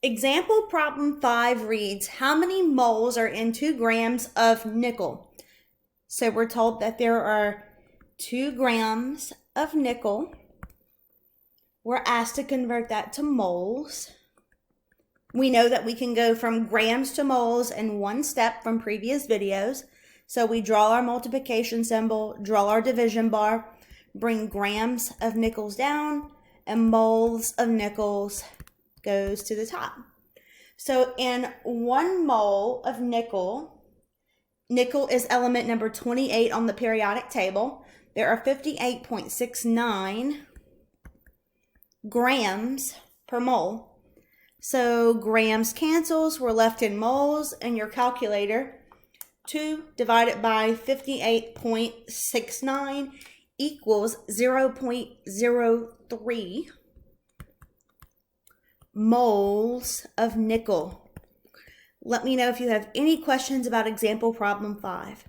Example problem 5 reads, how many moles are in 2 grams of nickel? So we're told that there are 2 grams of nickel. We're asked to convert that to moles. We know that we can go from grams to moles in one step from previous videos. So we draw our multiplication symbol, draw our division bar, bring grams of nickels down, and moles of nickels goes to the top. So in 1 mole of nickel, nickel is element number 28 on the periodic table. There are 58.69 grams per mole. So grams cancels, we're left in moles, and your calculator, 2 divided by 58.69 equals 0.03 moles of nickel. Let me know if you have any questions about example problem 5.